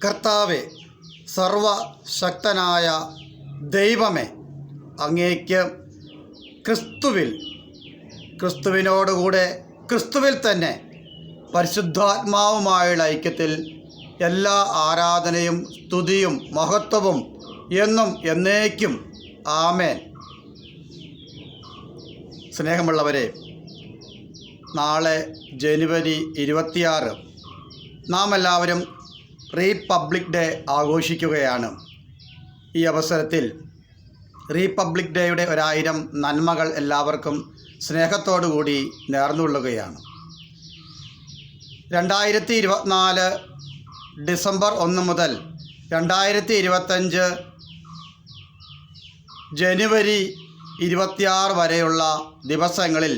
കർത്താവെ, സർവശക്തനായ ദൈവമേ, അങ്ങേക്ക് ക്രിസ്തുവിനോടുകൂടെ ക്രിസ്തുവിൽ തന്നെ പരിശുദ്ധാത്മാവുമായുള്ള ഐക്യത്തിൽ എല്ലാ ആരാധനയും സ്തുതിയും മഹത്വവും എന്നും എന്നേക്കും ആമേൻ. സ്നേഹമുള്ളവരെ, നാളെ ജനുവരി 26 നാം എല്ലാവരും റീപബ്ലിക് ഡേ ആഘോഷിക്കുകയാണ്. ഈ അവസരത്തിൽ റീപബ്ലിക് ഡേയുടെ 1000 നന്മകൾ എല്ലാവർക്കും സ്നേഹത്തോടു കൂടി നേർന്നുകൊള്ളുകയാണ്. 2024 ഡിസംബർ 1 മുതൽ 2025 ജനുവരി 26 വരെയുള്ള ദിവസങ്ങളിൽ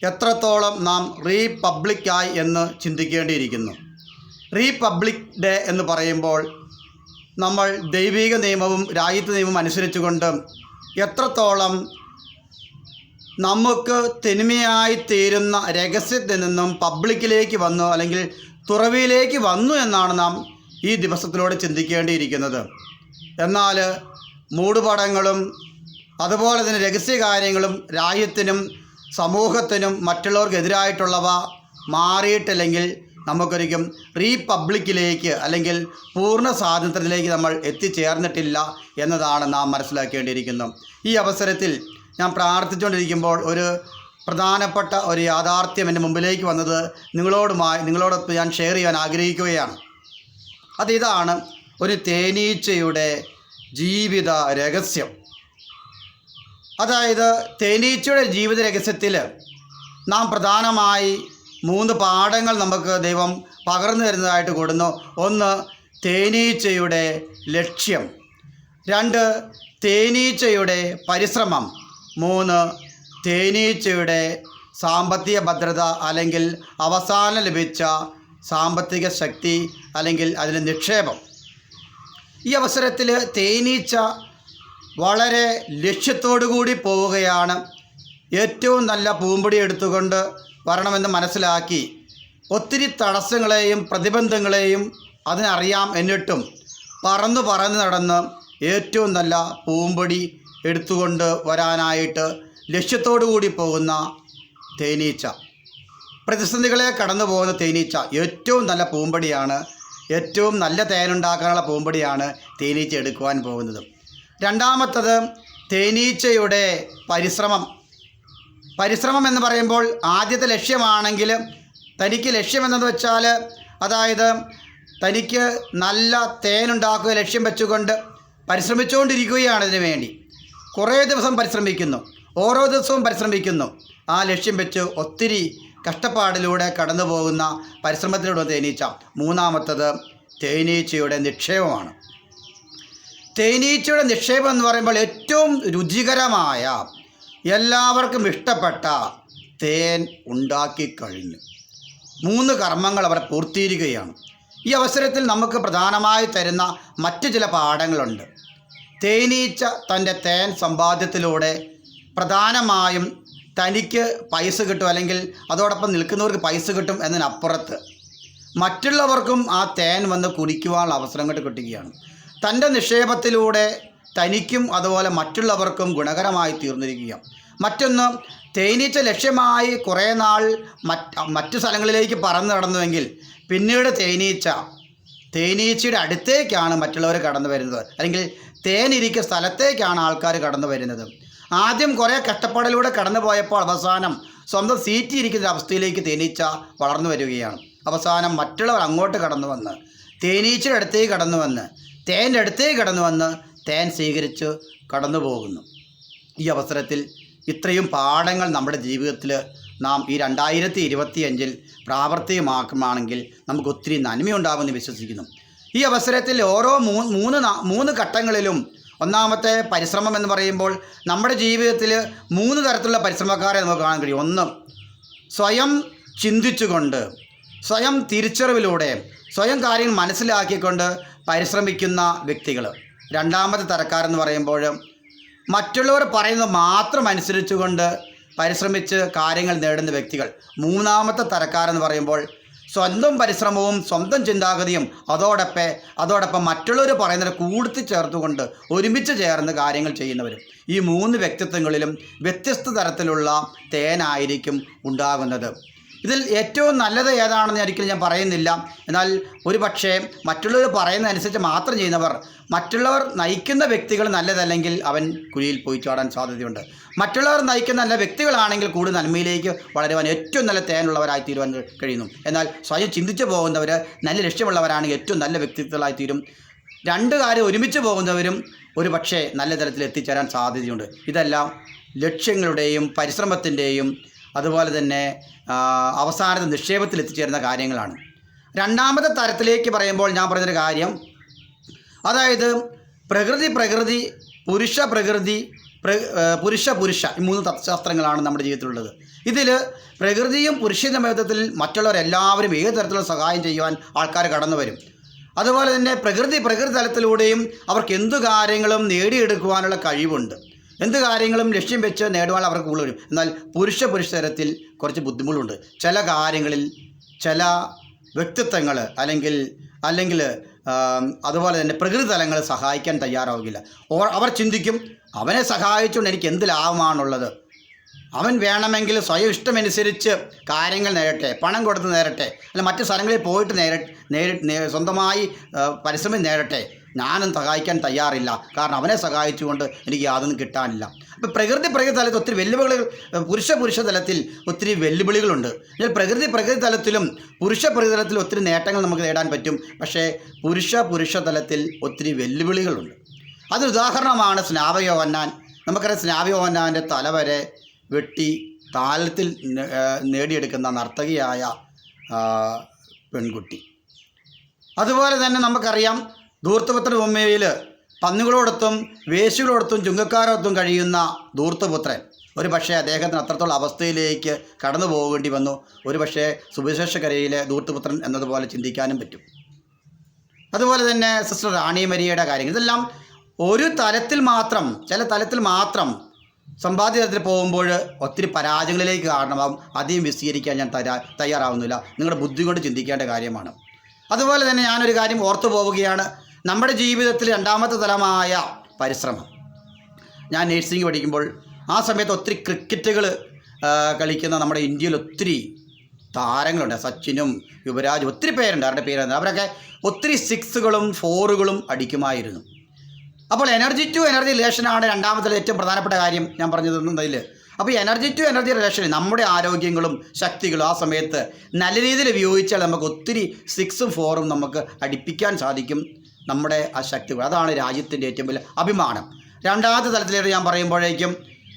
എത്രത്തോളം നാം റീപബ്ലിക്കായി എന്ന് ചിന്തിക്കേണ്ടിയിരിക്കുന്നു. റീപബ്ലിക് ഡേ എന്ന് പറയുമ്പോൾ നമ്മൾ ദൈവിക നിയമവും രാജ്യത്വ നിയമവും അനുസരിച്ചുകൊണ്ട് എത്രത്തോളം നമുക്ക് തനിമയായി തീരുന്ന രഹസ്യത്തിൽ നിന്നും പബ്ലിക്കിലേക്ക് വന്നു, അല്ലെങ്കിൽ തുറവിയിലേക്ക് വന്നു എന്നാണ് നാം ഈ ദിവസത്തിലൂടെ ചിന്തിക്കേണ്ടിയിരിക്കുന്നത്. എന്നാൽ മൂടുപടങ്ങളും അതുപോലെ തന്നെ രഹസ്യകാര്യങ്ങളും രാജ്യത്തിനും സമൂഹത്തിനും മറ്റുള്ളവർക്കെതിരായിട്ടുള്ളവ മാറിയിട്ടില്ലെങ്കിൽ നമുക്കൊരിക്കലും റീപബ്ലിക്കിലേക്ക് അല്ലെങ്കിൽ പൂർണ്ണ സ്വാതന്ത്ര്യത്തിലേക്ക് നമ്മൾ എത്തിച്ചേർന്നിട്ടില്ല എന്നതാണ് നാം മനസ്സിലാക്കേണ്ടിയിരിക്കുന്നത്. ഈ അവസരത്തിൽ ഞാൻ പ്രാർത്ഥിച്ചുകൊണ്ടിരിക്കുമ്പോൾ ഒരു പ്രധാനപ്പെട്ട ഒരു യാഥാർത്ഥ്യം എൻ്റെ മുമ്പിലേക്ക് വന്നത് നിങ്ങളോടൊപ്പം ഞാൻ ഷെയർ ചെയ്യാൻ ആഗ്രഹിക്കുകയാണ്. അതിതാണ് ഒരു തേനീച്ചയുടെ ജീവിത രഹസ്യം. അതായത് തേനീച്ചയുടെ ജീവിത രഹസ്യത്തിൽ നാം പ്രധാനമായി 3 പാഠങ്ങൾ നമുക്ക് ദൈവം പകർന്നു തരുന്നതായിട്ട് കൊടുക്കുന്നു. 1, തേനീച്ചയുടെ ലക്ഷ്യം. 2, തേനീച്ചയുടെ പരിശ്രമം. 3, തേനീച്ചയുടെ സാമ്പത്തിക ഭദ്രത അല്ലെങ്കിൽ അവസാനം ലഭിച്ച സാമ്പത്തിക ശക്തി അല്ലെങ്കിൽ അതിൻ്റെ നിക്ഷേപം. ഈ അവസരത്തിൽ തേനീച്ച വളരെ ലക്ഷ്യത്തോടു കൂടി പോവുകയാണ്. ഏറ്റവും നല്ല പൂമ്പൊടി എടുത്തുകൊണ്ട് വരണമെന്ന് മനസ്സിലാക്കി ഒത്തിരി തടസ്സങ്ങളെയും പ്രതിബന്ധങ്ങളെയും അതിനറിയാം, എന്നിട്ടും പറന്ന് നടന്ന് ഏറ്റവും നല്ല പൂമ്പൊടി എടുത്തുകൊണ്ട് വരാനായിട്ട് ലക്ഷ്യത്തോടു കൂടി പോകുന്ന തേനീച്ച, പ്രതിസന്ധികളെ കടന്നു പോകുന്ന തേനീച്ച ഏറ്റവും നല്ല പൂമ്പൊടിയാണ്, ഏറ്റവും നല്ല തേനുണ്ടാക്കാനുള്ള പൂമ്പൊടിയാണ് തേനീച്ച എടുക്കുവാൻ പോകുന്നത്. രണ്ടാമത്തത് തേനീച്ചയുടെ പരിശ്രമം എന്ന് പറയുമ്പോൾ ആദ്യത്തെ ലക്ഷ്യമാണെങ്കിൽ തനിക്ക് ലക്ഷ്യമെന്നു വെച്ചാൽ അതായത് തനിക്ക് നല്ല തേനുണ്ടാക്കുക ലക്ഷ്യം വെച്ചുകൊണ്ട് പരിശ്രമിച്ചുകൊണ്ടിരിക്കുകയാണ്. ഇതിനു വേണ്ടി കുറേ ദിവസം പരിശ്രമിക്കുന്നു, ഓരോ ദിവസവും പരിശ്രമിക്കുന്നു. ആ ലക്ഷ്യം വെച്ച് ഒത്തിരി കഷ്ടപ്പാടിലൂടെ കടന്നു പോകുന്ന പരിശ്രമത്തിലൂടെ തേനീച്ച. മൂന്നാമത്തത് തേനീച്ചയുടെ നിക്ഷേപമാണ്. തേനീച്ചയുടെ നിക്ഷേപം എന്ന് പറയുമ്പോൾ ഏറ്റവും രുചികരമായ എല്ലാവർക്കും ഇഷ്ടപ്പെട്ട തേൻ ഉണ്ടാക്കിക്കഴിഞ്ഞു. 3 കർമ്മങ്ങൾ അവർ പൂർത്തീകരിക്കുകയാണ്. ഈ അവസരത്തിൽ നമുക്ക് പ്രധാനമായി തരുന്ന മറ്റു ചില പാഠങ്ങളുണ്ട്. തേനീച്ച തൻ്റെ തേൻ സമ്പാദ്യത്തിലൂടെ പ്രധാനമായും തനിക്ക് പൈസ കിട്ടും, അല്ലെങ്കിൽ അതോടൊപ്പം നിൽക്കുന്നവർക്ക് പൈസ കിട്ടും എന്നതിനപ്പുറത്ത് മറ്റുള്ളവർക്കും ആ തേൻ വന്ന് കുടിക്കുവാനുള്ള അവസരം കിട്ടുകയാണ്. തൻ്റെ നിക്ഷേപത്തിലൂടെ തനിക്കും അതുപോലെ മറ്റുള്ളവർക്കും ഗുണകരമായി തീർന്നിരിക്കുക. മറ്റൊന്ന്, തേനീച്ച ലക്ഷ്യമായി കുറേ നാൾ മറ്റു സ്ഥലങ്ങളിലേക്ക് പറന്ന് നടന്നുവെങ്കിൽ പിന്നീട് തേനീച്ചയുടെ അടുത്തേക്കാണ് മറ്റുള്ളവർ കടന്നു വരുന്നത്, അല്ലെങ്കിൽ തേനിരിക്കുന്ന സ്ഥലത്തേക്കാണ് ആൾക്കാർ കടന്നു വരുന്നത്. ആദ്യം കുറേ കഷ്ടപ്പാടിലൂടെ കടന്നു പോയപ്പോൾ അവസാനം സ്വന്തം സീറ്റിയിരിക്കുന്ന അവസ്ഥയിലേക്ക് തേനീച്ച വളർന്നു വരികയാണ്. അവസാനം മറ്റുള്ളവർ അങ്ങോട്ട് കടന്നു വന്ന് തേനീച്ചയുടെ അടുത്തേക്ക് കടന്നു വന്ന് തേൻ്റെ അടുത്തേക്ക് കടന്നു വന്ന് തേൻ സ്വീകരിച്ച് കടന്നു പോകുന്നു. ഈ അവസരത്തിൽ ഇത്രയും പാഠങ്ങൾ നമ്മുടെ ജീവിതത്തിൽ നാം ഈ 2025 പ്രാവർത്തികമാക്കുകയാണെങ്കിൽ നമുക്ക് ഒത്തിരി നന്മയുണ്ടാകുമെന്ന് വിശ്വസിക്കുന്നു. ഈ അവസരത്തിൽ ഓരോ മൂന്ന് ഘട്ടങ്ങളിലും ഒന്നാമത്തെ പരിശ്രമം എന്ന് പറയുമ്പോൾ നമ്മുടെ ജീവിതത്തിൽ 3 തരത്തിലുള്ള പരിശ്രമക്കാരെ നമുക്ക് കാണാൻ കഴിയും. 1, സ്വയം ചിന്തിച്ചുകൊണ്ട്, സ്വയം തിരിച്ചറിവിലൂടെ, സ്വയം കാര്യങ്ങൾ മനസ്സിലാക്കിക്കൊണ്ട് പരിശ്രമിക്കുന്ന വ്യക്തികൾ. രണ്ടാമത്തെ തരക്കാരെന്ന് പറയുമ്പോൾ മറ്റുള്ളവർ പറയുന്നത് മാത്രം അനുസരിച്ചുകൊണ്ട് പരിശ്രമിച്ച് കാര്യങ്ങൾ നേടുന്ന വ്യക്തികൾ. മൂന്നാമത്തെ തരക്കാരെന്ന് പറയുമ്പോൾ സ്വന്തം പരിശ്രമവും സ്വന്തം ചിന്താഗതിയും അതോടൊപ്പം മറ്റുള്ളവർ പറയുന്നത് കൂടി ചേർത്തുകൊണ്ട് ഒരുമിച്ച് ചേർന്ന് കാര്യങ്ങൾ ചെയ്യുന്നവരും. ഈ 3 വ്യക്തിത്വങ്ങളിലും വ്യത്യസ്ത തരത്തിലുള്ള തേനായിരിക്കും ഉണ്ടാകുന്നത്. ഇതിൽ ഏറ്റവും നല്ലത് ഏതാണെന്ന് ഒരിക്കലും ഞാൻ പറയുന്നില്ല. എന്നാൽ ഒരു പക്ഷേ മറ്റുള്ളവർ പറയുന്നതനുസരിച്ച് മാത്രം ചെയ്യുന്നവർ, മറ്റുള്ളവർ നയിക്കുന്ന വ്യക്തികൾ നല്ലതല്ലെങ്കിൽ അവൻ കുഴിയിൽ പോയി ചാടാൻ സാധ്യതയുണ്ട്. മറ്റുള്ളവർ നയിക്കുന്ന നല്ല വ്യക്തികളാണെങ്കിൽ കൂടുതൽ നന്മയിലേക്ക് വളരുവാൻ ഏറ്റവും നല്ല തേനുള്ളവരായി തീരുവാൻ കഴിയുന്നു. എന്നാൽ സ്വയം ചിന്തിച്ചു പോകുന്നവർ, നല്ല ലക്ഷ്യമുള്ളവരാണെങ്കിൽ ഏറ്റവും നല്ല വ്യക്തിത്വങ്ങളായി തീരും. 2 കാര്യം ഒരുമിച്ച് പോകുന്നവരും ഒരു പക്ഷേ നല്ല തലത്തിൽ എത്തിച്ചേരാൻ സാധ്യതയുണ്ട്. ഇതെല്ലാം ലക്ഷ്യങ്ങളുടെയും പരിശ്രമത്തിൻ്റെയും അതുപോലെ തന്നെ അവസാനത്തെ നിക്ഷേപത്തിൽ എത്തിച്ചേരുന്ന കാര്യങ്ങളാണ്. 2ാമത്തെ തരത്തിലേക്ക് പറയുമ്പോൾ ഞാൻ പറഞ്ഞൊരു കാര്യം, അതായത് പ്രകൃതി, പുരുഷ പ്രകൃതി, പുരുഷ ഈ 3 തത്വശാസ്ത്രങ്ങളാണ് നമ്മുടെ ജീവിതത്തിലുള്ളത്. ഇതിൽ പ്രകൃതിയും പുരുഷൻ്റെ ബന്ധത്തിൽ മറ്റുള്ളവരെല്ലാവരും ഏത് തരത്തിലുള്ള സഹായം ചെയ്യുവാൻ ആൾക്കാർ കടന്നു വരും. അതുപോലെ തന്നെ പ്രകൃതി തലത്തിലൂടെയും അവർക്ക് എന്തു കാര്യങ്ങളും നേടിയെടുക്കുവാനുള്ള കഴിവുണ്ട്. എന്ത് കാര്യങ്ങളും ലക്ഷ്യം വെച്ച് നേടുവാൻ അവർക്ക് കൂടുതൽ വരും. എന്നാൽ പുരുഷ തലത്തിൽ കുറച്ച് ബുദ്ധിമുട്ടുണ്ട്. ചില കാര്യങ്ങളിൽ ചില വ്യക്തിത്വങ്ങൾ അല്ലെങ്കിൽ അതുപോലെ തന്നെ പ്രകൃതി തലങ്ങൾ സഹായിക്കാൻ തയ്യാറാവുകയില്ല. അവർ ചിന്തിക്കും, അവനെ സഹായിച്ചുകൊണ്ട് എനിക്ക് എന്ത് ലാഭമാണുള്ളത്, അവൻ വേണമെങ്കിൽ സ്വയം ഇഷ്ടമനുസരിച്ച് കാര്യങ്ങൾ നേരട്ടെ, പണം കൊടുത്ത് നേരട്ടെ, അല്ല മറ്റു സ്ഥലങ്ങളിൽ പോയിട്ട് സ്വന്തമായി പരിശ്രമം നേരട്ടെ, ഞാനും സഹായിക്കാൻ തയ്യാറില്ല, കാരണം അവനെ സഹായിച്ചുകൊണ്ട് എനിക്ക് യാതൊന്നും കിട്ടാനില്ല. അപ്പോൾ പ്രകൃതി തലത്തിൽ ഒത്തിരി വെല്ലുവിളികൾ, പുരുഷ തലത്തിൽ ഒത്തിരി വെല്ലുവിളികളുണ്ട്. എന്നാൽ പ്രകൃതി തലത്തിലും പുരുഷ തലത്തിലും ഒത്തിരി നേട്ടങ്ങൾ നമുക്ക് നേടാൻ പറ്റും. പക്ഷേ പുരുഷ തലത്തിൽ ഒത്തിരി വെല്ലുവിളികളുണ്ട്. അതിനുദാഹരണമാണ് സ്നാപകയോഹന്നാൻ. നമുക്കറിയാം, സ്നാപകയോഹന്നാൻ്റെ തല വരെ വെട്ടി താലത്തിൽ നേടിയെടുക്കുന്ന നർത്തകിയായ പെൺകുട്ടി. അതുപോലെ തന്നെ നമുക്കറിയാം, ധൂർത്തപുത്രൻ ഉപമയിൽ പന്നികളോടൊത്തും വേശ്യകളോടൊത്തും ചുങ്കക്കാരോടൊത്തും കഴിയുന്ന ധൂർത്തപുത്രൻ ഒരു പക്ഷേ അദ്ദേഹത്തിന് അത്രത്തോളം അവസ്ഥയിലേക്ക് കടന്നു പോകേണ്ടി വന്നു. ഒരു പക്ഷേ സുവിശേഷകരയിലെ ധൂർത്തപുത്രൻ എന്നതുപോലെ ചിന്തിക്കാനും പറ്റും. അതുപോലെ തന്നെ സിസ്റ്റർ റാണി മരിയയുടെ കാര്യങ്ങൾ, ഇതെല്ലാം ഒരു തലത്തിൽ മാത്രം, ചില തലത്തിൽ മാത്രം സമ്പാദ്യ തലത്തിൽ പോകുമ്പോൾ ഒത്തിരി പരാജയങ്ങളിലേക്ക് കാരണമാകും. അധികം വിശദീകരിക്കാൻ ഞാൻ തയ്യാറാവുന്നില്ല. നിങ്ങളുടെ ബുദ്ധി കൊണ്ട് ചിന്തിക്കേണ്ട കാര്യമാണ്. അതുപോലെ തന്നെ ഞാനൊരു കാര്യം ഓർത്തു പോവുകയാണ്, നമ്മുടെ ജീവിതത്തിൽ 2ാമത്തെ തലമായ പരിശ്രമം. ഞാൻ നേഴ്സിംഗ് പഠിക്കുമ്പോൾ ആ സമയത്ത് ഒത്തിരി ക്രിക്കറ്റുകൾ കളിക്കുന്ന നമ്മുടെ ഇന്ത്യയിൽ ഒത്തിരി താരങ്ങളുണ്ട്. സച്ചിനും യുവരാജും ഒത്തിരി പേരുണ്ട്. അവരുടെ പേരുണ്ട്. അവരൊക്കെ ഒത്തിരി 6കളും 4കളും അടിക്കുമായിരുന്നു. അപ്പോൾ എനർജി ടു എനർജി റിലേഷനാണ് 2ാമത്തെ ഏറ്റവും പ്രധാനപ്പെട്ട കാര്യം ഞാൻ പറഞ്ഞതിൽ. അപ്പോൾ എനർജി ടു എനർജി റിലേഷൻ, നമ്മുടെ ആരോഗ്യങ്ങളും ശക്തികളും ആ സമയത്ത് നല്ല രീതിയിൽ ഉപയോഗിച്ചാൽ നമുക്ക് ഒത്തിരി 6ഉം 4ഉം നമുക്ക് അടിപ്പിക്കാൻ സാധിക്കും. നമ്മുടെ ആ ശക്തികൾ, അതാണ് രാജ്യത്തിൻ്റെ ഏറ്റവും വലിയ അഭിമാനം. 2ാമത്തെ തലത്തിലേക്ക് ഞാൻ പറയുമ്പോഴേക്കും,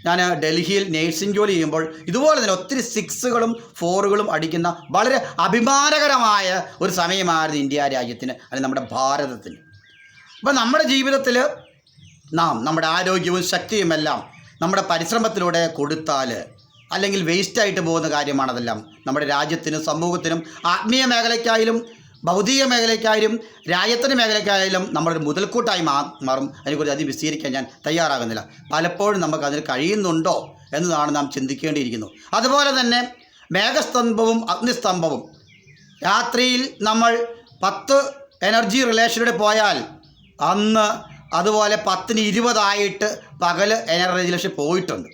ഞാൻ ഡൽഹിയിൽ നേഴ്സിംഗ് ജോലി ചെയ്യുമ്പോൾ ഇതുപോലെ തന്നെ ഒത്തിരി 6കളും 4കളും അടിക്കുന്ന വളരെ അഭിമാനകരമായ ഒരു സമയമായിരുന്നു ഇന്ത്യ രാജ്യത്തിന്, അല്ലെങ്കിൽ നമ്മുടെ ഭാരതത്തിന്. അപ്പോൾ നമ്മുടെ ജീവിതത്തിൽ നാം നമ്മുടെ ആരോഗ്യവും ശക്തിയുമെല്ലാം നമ്മുടെ പരിശ്രമത്തിലൂടെ കൊടുത്താൽ, അല്ലെങ്കിൽ വേസ്റ്റായിട്ട് പോകുന്ന കാര്യമാണതെല്ലാം. നമ്മുടെ രാജ്യത്തിനും സമൂഹത്തിനും ആത്മീയ മേഖലയ്ക്കായാലും ഭൗതിക മേഖലയ്ക്കായാലും രാജ്യത്തിൻ്റെ മേഖലയ്ക്കായാലും നമ്മളൊരു മുതൽക്കൂട്ടായി മാറും. അതിനെക്കുറിച്ച് അധികം വിശദീകരിക്കാൻ ഞാൻ തയ്യാറാകുന്നില്ല. പലപ്പോഴും നമുക്കതിന് കഴിയുന്നുണ്ടോ എന്നതാണ് നാം ചിന്തിക്കേണ്ടിയിരിക്കുന്നു. അതുപോലെ തന്നെ മേഘസ്തംഭവും അഗ്നിസ്തംഭവും, രാത്രിയിൽ നമ്മൾ 10 എനർജി റിലേഷനിലൂടെ പോയാൽ അന്ന് അതുപോലെ 10ന് 20 പകൽ എനർജി റിലേഷൻ പോയിട്ടുണ്ട്.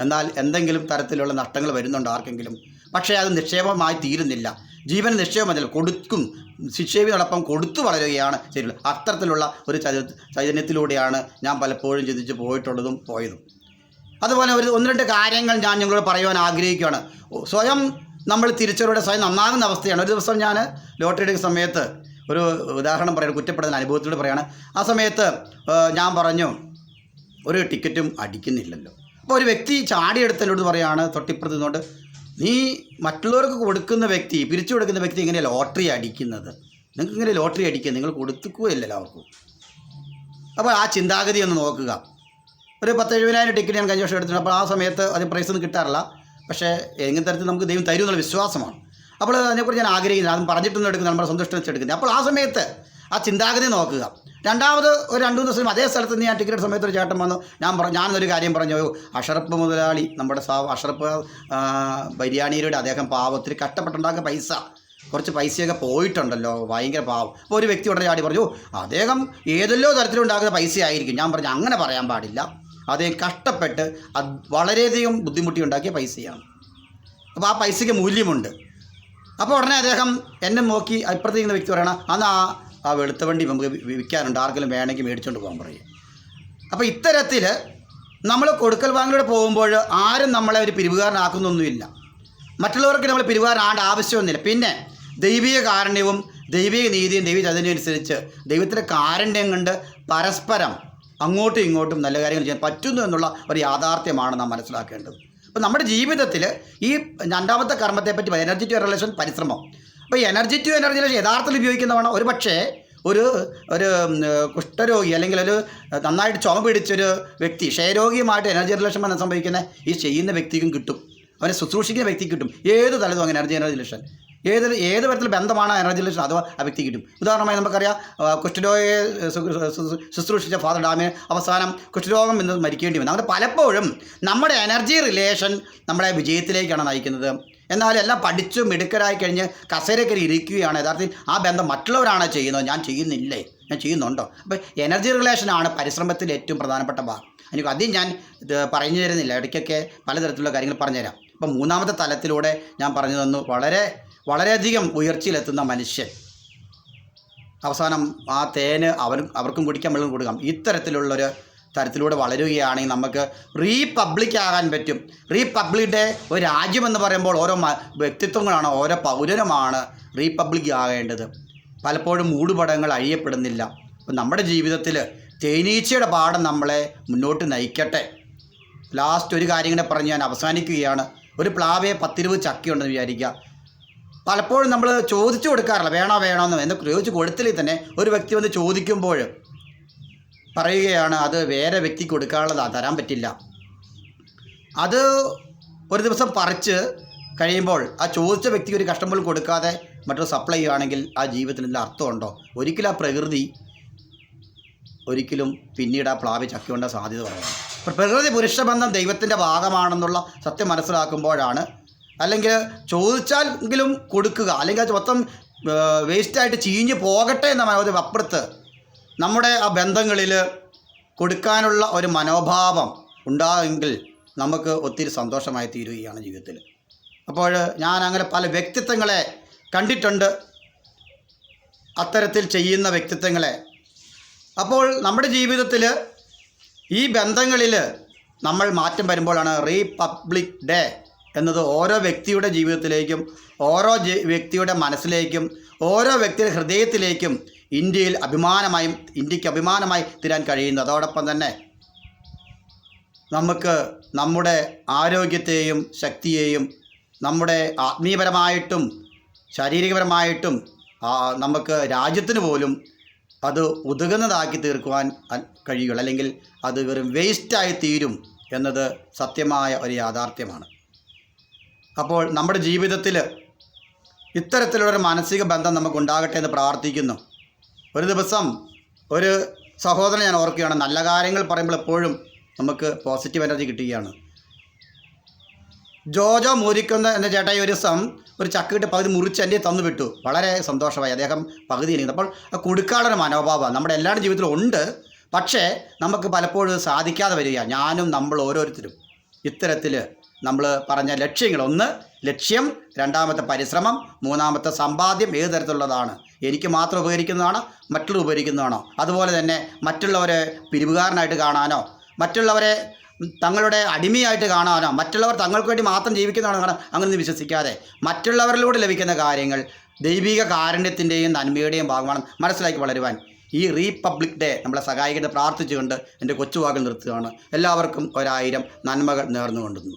എന്നാൽ എന്തെങ്കിലും തരത്തിലുള്ള നഷ്ടങ്ങൾ വരുന്നുണ്ട് ആർക്കെങ്കിലും. പക്ഷേ അത് നിക്ഷേപമായി തീരുന്നില്ല. ജീവൻ നിക്ഷേപമല്ല, കൊടുക്കും, നിക്ഷേപത്തോടൊപ്പം കൊടുത്തു വളരുകയാണ് ശരിയുള്ളത്. അത്തരത്തിലുള്ള ഒരു ചൈതന്യത്തിലൂടെയാണ് ഞാൻ പലപ്പോഴും ചിന്തിച്ച് പോയിട്ടുള്ളതും പോയതും. അതുപോലെ 1-2 കാര്യങ്ങൾ ഞാൻ നിങ്ങളോട് പറയുവാൻ ആഗ്രഹിക്കുകയാണ്. സ്വയം നമ്മൾ തിരിച്ചറിവിടെ സ്വയം നന്നാകുന്ന അവസ്ഥയാണ്. ഒരു ദിവസം ഞാൻ ലോട്ടറി എടുക്കുന്ന സമയത്ത് ഒരു ഉദാഹരണം പറയുന്നത്, കുറ്റപ്പെടുന്ന അനുഭവത്തിലൂടെ പറയുകയാണ്. ആ സമയത്ത് ഞാൻ പറഞ്ഞു, ഒരു ടിക്കറ്റും അടിക്കുന്നില്ലല്ലോ. അപ്പോൾ ഒരു വ്യക്തി ചാടിയെടുത്തതിനോട് പറയുകയാണ്, തൊട്ടിപ്പുറത്ത് നിന്നുകൊണ്ട്, നീ മറ്റുള്ളവർക്ക് കൊടുക്കുന്ന വ്യക്തി, പിരിച്ചു കൊടുക്കുന്ന വ്യക്തി ഇങ്ങനെ ലോട്ടറി അടിക്കുന്നത്, നിങ്ങൾക്ക് ഇങ്ങനെ ലോട്ടറി അടിക്കുക, നിങ്ങൾ കൊടുക്കുകയില്ലല്ലോ അവർക്കും. അപ്പോൾ ആ ചിന്താഗതി ഒന്ന് നോക്കുക. ഒരു 10,000-70,000 ടിക്കറ്റ് ഞാൻ കഴിഞ്ഞ വർഷം എടുത്തിട്ടുണ്ട്. അപ്പോൾ ആ സമയത്ത് അതിന് പ്രൈസൊന്നും കിട്ടാറില്ല. പക്ഷേ ഏതെങ്കിലും തരത്തിൽ നമുക്ക് ദൈവം തരും എന്നുള്ള വിശ്വാസമാണ്. അപ്പോൾ അതിനെക്കുറിച്ച് ഞാൻ ആഗ്രഹിക്കുന്നത്, അതും പറഞ്ഞിട്ടൊന്നും എടുക്കുന്നത്, നമ്മുടെ സന്തോഷം വെച്ചെടുക്കുന്നത്. അപ്പോൾ ആ സമയത്ത് ആ ചിന്താഗതി നോക്കുക. രണ്ടാമത് ഒരു 2-3 ദിവസം അതേ സ്ഥലത്ത് നിന്ന് ഞാൻ ടിക്കറ്റ് എടുത്ത സമയത്ത് ഒരു ചേട്ടൻ വന്നു. ഞാനൊരു കാര്യം പറഞ്ഞു, അഷറപ്പ് മുതലാളി, നമ്മുടെ അഷറപ്പ് ബിരിയാണിയുടെ അദ്ദേഹം പാവം ഒത്തിരി കഷ്ടപ്പെട്ടുണ്ടാക്കിയ പൈസ കുറച്ച് പൈസയൊക്കെ പോയിട്ടുണ്ടല്ലോ, ഭയങ്കര പാവം. അപ്പോൾ ഒരു വ്യക്തി ഉടനെ ചാടി പറഞ്ഞു, അദ്ദേഹം ഏതെല്ലോ തരത്തിലുണ്ടാകുന്ന പൈസ ആയിരിക്കും. ഞാൻ പറഞ്ഞു അങ്ങനെ പറയാൻ പാടില്ല, അദ്ദേഹം കഷ്ടപ്പെട്ട് വളരെയധികം ബുദ്ധിമുട്ടി ഉണ്ടാക്കിയ പൈസയാണ്. അപ്പോൾ ആ പൈസയ്ക്ക് മൂല്യമുണ്ട്. അപ്പോൾ ഉടനെ അദ്ദേഹം എന്നെ നോക്കി അപ്പുറത്തേക്കുന്ന വ്യക്തി പറയണം, അന്ന് ആ വെളുത്ത വണ്ടി നമുക്ക് വിൽക്കാനുണ്ട്, ആർക്കെങ്കിലും വേണമെങ്കിൽ മേടിച്ചുകൊണ്ട് പോകാൻ പറയും. അപ്പോൾ ഇത്തരത്തിൽ നമ്മൾ കൊടുക്കൽ വാങ്ങലൂടെ പോകുമ്പോൾ ആരും നമ്മളെ ഒരു പിരിവുകാരനാക്കുന്നൊന്നുമില്ല. മറ്റുള്ളവർക്ക് നമ്മൾ പിരിവുകാരനാകേണ്ട ആവശ്യമൊന്നുമില്ല. പിന്നെ ദൈവിക കാരുണ്യവും ദൈവിക നീതിയും ദൈവ ചൈതന്യം അനുസരിച്ച് ദൈവത്തിൻ്റെ കാരുണ്യം കൊണ്ട് പരസ്പരം അങ്ങോട്ടും ഇങ്ങോട്ടും നല്ല കാര്യങ്ങൾ ചെയ്യാൻ പറ്റുന്നു എന്നുള്ള ഒരു യാഥാർത്ഥ്യമാണ് നാം മനസ്സിലാക്കേണ്ടത്. അപ്പോൾ നമ്മുടെ ജീവിതത്തിൽ ഈ രണ്ടാമത്തെ കർമ്മത്തെപ്പറ്റി എനർജി ടു റിലേഷൻ പരിശ്രമം. അപ്പോൾ എനർജി ടു എനർജി റിലേഷൻ യഥാർത്ഥത്തിൽ ഉപയോഗിക്കുന്നതാണ്. ഒരു പക്ഷേ ഒരു കുഷ്ഠരോഗി അല്ലെങ്കിൽ ഒരു നന്നായിട്ട് ചുമ പിടിച്ചൊരു വ്യക്തി ക്ഷയരോഗിയുമായിട്ട് എനർജി റിലേഷൻ എന്ന് സംഭവിക്കുന്ന ഈ ചെയ്യുന്ന വ്യക്തിക്കും കിട്ടും, അവനെ ശുശ്രൂഷിക്കുന്ന വ്യക്തിക്ക് കിട്ടും. ഏത് തലത്തും അങ്ങനെ എനർജി റിലേഷൻ, ഏത് തരത്തിൽ ബന്ധമാണ് എനർജി റിലേഷൻ അഥവാ ആ വ്യക്തി കിട്ടും. ഉദാഹരണമായി നമുക്കറിയാം, കുഷ്ഠരോഗിയെ ശുശ്രൂഷിച്ച ഫാദർ ഡാമിന് അവസാനം കുഷ്ഠരോഗം എന്ന് മരിക്കേണ്ടി വന്നു. അങ്ങനെ പലപ്പോഴും നമ്മുടെ എനർജി റിലേഷൻ നമ്മളെ വിജയത്തിലേക്കാണ് നയിക്കുന്നത്. എന്നാൽ എല്ലാം പഠിച്ചു മിടുക്കരായി കഴിഞ്ഞ് കസേരക്കരി ഇരിക്കുകയാണ്. യഥാർത്ഥത്തിൽ ആ ബന്ധം മറ്റുള്ളവരാണ് ചെയ്യുന്നത്, ഞാൻ ചെയ്യുന്നില്ലേ, ഞാൻ ചെയ്യുന്നുണ്ടോ. അപ്പോൾ എനർജി റിലേഷനാണ് പരിശ്രമത്തിൽ ഏറ്റവും പ്രധാനപ്പെട്ട ഭാഗം. എനിക്ക് അധികം ഞാൻ ഇത് പറഞ്ഞു തരുന്നില്ല, ഇടയ്ക്കൊക്കെ പലതരത്തിലുള്ള കാര്യങ്ങൾ പറഞ്ഞുതരാം. അപ്പം മൂന്നാമത്തെ തലത്തിലൂടെ ഞാൻ പറഞ്ഞു തന്നു, വളരെയധികം ഉയർച്ചയിലെത്തുന്ന മനുഷ്യൻ അവസാനം ആ തേന് അവർക്കും കുടിക്കാൻ വെള്ളം കൊടുക്കാം. ഇത്തരത്തിലുള്ളൊരു തരത്തിലൂടെ വളരുകയാണെങ്കിൽ നമുക്ക് റീപബ്ലിക് ആകാൻ പറ്റും. റീപബ്ലിക് ഡേ ഒരു രാജ്യമെന്ന് പറയുമ്പോൾ ഓരോ വ്യക്തിത്വങ്ങളാണ്, ഓരോ പൗരനുമാണ് റീപബ്ലിക് ആകേണ്ടത്. പലപ്പോഴും മൂടുപടങ്ങൾ അഴിയപ്പെടുന്നില്ല. അപ്പം നമ്മുടെ ജീവിതത്തിൽ തേനീച്ചയുടെ പാഠം നമ്മളെ മുന്നോട്ട് നയിക്കട്ടെ. ലാസ്റ്റ് ഒരു കാര്യം കൂടെ പറഞ്ഞ് ഞാൻ അവസാനിക്കുകയാണ്. ഒരു പ്ലാവേ 10-20 ചക്കയുണ്ടെന്ന് വിചാരിക്കുക. പലപ്പോഴും നമ്മൾ ചോദിച്ചു കൊടുക്കാറില്ല, വേണോന്ന് എന്ന് ചോദിച്ചു കൊടുത്തില്ലേ തന്നെ ഒരു വ്യക്തി വന്ന് ചോദിക്കുമ്പോൾ പറയുകയാണ് അത് വേറെ വ്യക്തിക്ക് കൊടുക്കാനുള്ളതാണ്, തരാൻ പറ്റില്ല. അത് ഒരു ദിവസം പറിച്ച് കഴിയുമ്പോൾ ആ ചോദിച്ച വ്യക്തിക്ക് ഒരു കഷ്ടം പോലും കൊടുക്കാതെ മറ്റൊരു സപ്ലൈ ചെയ്യുകയാണെങ്കിൽ ആ ജീവിതത്തിന് എന്തെങ്കിലും അർത്ഥമുണ്ടോ? ഒരിക്കലും ആ പ്രകൃതി ഒരിക്കലും പിന്നീട് ആ പ്ലാവി ചക്കയുണ്ട സാധ്യത പറയുന്നത്. അപ്പോൾ പ്രകൃതി പുരുഷബന്ധം ദൈവത്തിൻ്റെ ഭാഗമാണെന്നുള്ള സത്യം മനസ്സിലാക്കുമ്പോഴാണ്, അല്ലെങ്കിൽ ചോദിച്ചാലെങ്കിലും കൊടുക്കുക, അല്ലെങ്കിൽ അത് മൊത്തം വേസ്റ്റായിട്ട് ചീഞ്ഞ് പോകട്ടെ എന്ന ഒരു അപ്പുറത്ത് നമ്മുടെ ആ ബന്ധങ്ങളിൽ കൊടുക്കാനുള്ള ഒരു മനോഭാവം ഉണ്ടാകുമെങ്കിൽ നമുക്ക് ഒത്തിരി സന്തോഷമായി തീരുകയാണ് ജീവിതത്തിൽ. അപ്പോൾ ഞാൻ അങ്ങനെ പല വ്യക്തിത്വങ്ങളെ കണ്ടിട്ടുണ്ട്, അത്തരത്തിൽ ചെയ്യുന്ന വ്യക്തിത്വങ്ങളെ. അപ്പോൾ നമ്മുടെ ജീവിതത്തിൽ ഈ ബന്ധങ്ങളിൽ നമ്മൾ മാറ്റം വരുമ്പോഴാണ് റീപബ്ലിക് ഡേ എന്നത് ഓരോ വ്യക്തിയുടെ ജീവിതത്തിലേക്കും ഓരോ വ്യക്തിയുടെ മനസ്സിലേക്കും ഓരോ വ്യക്തിയുടെ ഹൃദയത്തിലേക്കും ഇന്ത്യക്ക് അഭിമാനമായി തീരാൻ കഴിയുന്നു. അതോടൊപ്പം തന്നെ നമുക്ക് നമ്മുടെ ആരോഗ്യത്തെയും ശക്തിയെയും നമ്മുടെ ആത്മീയപരമായിട്ടും ശാരീരികപരമായിട്ടും നമുക്ക് രാജ്യത്തിന് പോലും അത് ഉതകുന്നതാക്കി തീർക്കുവാൻ കഴിയുള്ളൂ, അല്ലെങ്കിൽ അത് വെറും വേസ്റ്റായി തീരും എന്നത് സത്യമായ ഒരു യാഥാർത്ഥ്യമാണ്. അപ്പോൾ നമ്മുടെ ജീവിതത്തിൽ ഇത്തരത്തിലുള്ളൊരു മാനസിക ബന്ധം നമുക്കുണ്ടാകട്ടെ എന്ന് പ്രാർത്ഥിക്കുന്നു. ഒരു ദിവസം ഒരു സഹോദരൻ ഞാൻ ഓർക്കുകയാണ്, നല്ല കാര്യങ്ങൾ പറയുമ്പോൾ എപ്പോഴും നമുക്ക് പോസിറ്റീവ് എനർജി കിട്ടുകയാണ്. ജോജോ മൂരിക്കുന്ന എന്ന ചേട്ടായി ഒരു ദിവസം ഒരു ചക്കിട്ട് പകുതി മുറിച്ച് എൻ്റെ തന്നു വിട്ടു. വളരെ സന്തോഷമായി. അദ്ദേഹം പകുതി എനിക്ക് അപ്പോൾ കൊടുക്കാനുള്ള മനോഭാവം നമ്മുടെ എല്ലാവരുടെ ജീവിതത്തിലും ഉണ്ട്. പക്ഷേ നമുക്ക് പലപ്പോഴും സാധിക്കാതെ വരിക. ഞാനും നമ്മൾ ഓരോരുത്തരും ഇത്തരത്തിൽ നമ്മൾ പറഞ്ഞ ലക്ഷ്യങ്ങൾ, ഒന്ന് ലക്ഷ്യം, രണ്ടാമത്തെ പരിശ്രമം, മൂന്നാമത്തെ സമ്പാദ്യം ഏത് തരത്തിലുള്ളതാണ്, എനിക്ക് മാത്രം ഉപകരിക്കുന്നതാണോ മറ്റുള്ളവർ ഉപകരിക്കുന്നതാണോ, അതുപോലെ തന്നെ മറ്റുള്ളവരെ പിരിവുകാരനായിട്ട് കാണാനോ മറ്റുള്ളവരെ തങ്ങളുടെ അടിമയായിട്ട് കാണാനോ മറ്റുള്ളവർ തങ്ങൾക്ക് വേണ്ടി മാത്രം ജീവിക്കുന്നതാണോ അങ്ങനെ വിശ്വസിക്കാതെ മറ്റുള്ളവരിലൂടെ ലഭിക്കുന്ന കാര്യങ്ങൾ ദൈവിക കാരുണ്യത്തിൻ്റെയും നന്മയുടെയും ഭാഗമാണ് മനസ്സിലാക്കി വളരുവാൻ ഈ റീപബ്ലിക് ഡേ നമ്മളെ സഹായിക്കുന്നത് പ്രാർത്ഥിച്ചുകൊണ്ട് എൻ്റെ കൊച്ചുവാക്കിൽ നിർത്തുകയാണ്. എല്ലാവർക്കും 1000 നന്മകൾ നേർന്നുകൊണ്ടുന്നു.